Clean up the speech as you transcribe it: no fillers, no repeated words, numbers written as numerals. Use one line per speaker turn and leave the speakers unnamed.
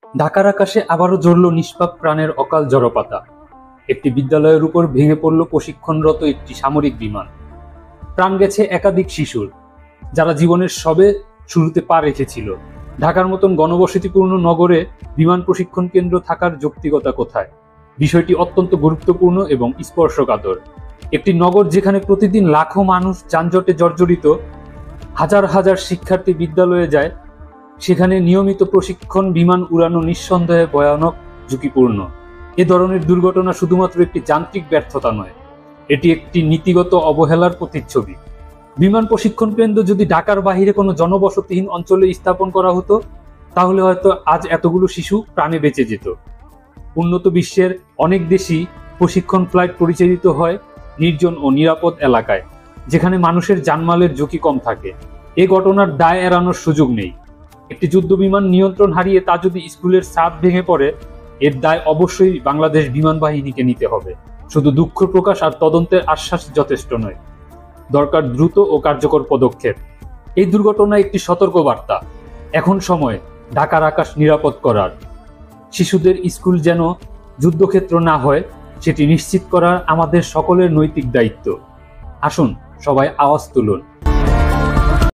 ঢাকার আকাশে আবারও ঝরল নিষ্পাপ প্রাণের অকাল জড়পাতা। একটি বিদ্যালয়ের উপর ভেঙে পড়ল প্রশিক্ষণরত একটি সামরিক বিমান। প্রাণ গেছে একাধিক শিশুর, যারা জীবনের সবে শুরুতে পা রেখেছিল। ঢাকার মতন গণবসতিপূর্ণ নগরে বিমান প্রশিক্ষণ কেন্দ্র থাকার যৌক্তিকতা কোথায়? বিষয়টি অত্যন্ত গুরুত্বপূর্ণ এবং স্পর্শকাতর। একটি নগর যেখানে প্রতিদিন লাখো মানুষ যানজটে জর্জরিত, হাজার হাজার শিক্ষার্থী বিদ্যালয়ে যায়, সেখানে নিয়মিত প্রশিক্ষণ বিমান উড়ানো নিঃসন্দেহে ভয়ানক ঝুঁকিপূর্ণ। এ ধরনের দুর্ঘটনা শুধুমাত্র একটি যান্ত্রিক ব্যর্থতা নয়, এটি একটি নীতিগত অবহেলার প্রতিচ্ছবি। বিমান প্রশিক্ষণ কেন্দ্র যদি ঢাকার বাহিরে কোনো জনবসতিহীন অঞ্চলে স্থাপন করা হতো, তাহলে হয়তো আজ এতগুলো শিশু প্রাণে বেঁচে যেত। উন্নত বিশ্বের অনেক দেশই প্রশিক্ষণ ফ্লাইট পরিচালিত হয় নির্জন ও নিরাপদ এলাকায়, যেখানে মানুষের জানমালের ঝুঁকি কম থাকে। এ ঘটনার দায় এড়ানোর সুযোগ নেই। একটি যুদ্ধ বিমান নিয়ন্ত্রণ হারিয়ে তা যদি স্কুলের ছাদ ভেঙে পড়ে, এর দায় অবশ্যই বাংলাদেশ বিমান বাহিনীকে নিতে হবে। শুধু দুঃখ প্রকাশ আর তদন্তের আশ্বাস যথেষ্ট নয়, দরকার দ্রুত ও কার্যকর পদক্ষেপ। এই দুর্ঘটনা একটি সতর্ক বার্তা। এখন সময় ঢাকার আকাশ নিরাপদ করার। শিশুদের স্কুল যেন যুদ্ধক্ষেত্র না হয়, সেটি নিশ্চিত করা আমাদের সকলের নৈতিক দায়িত্ব। আসুন সবাই আওয়াজ তুলুন।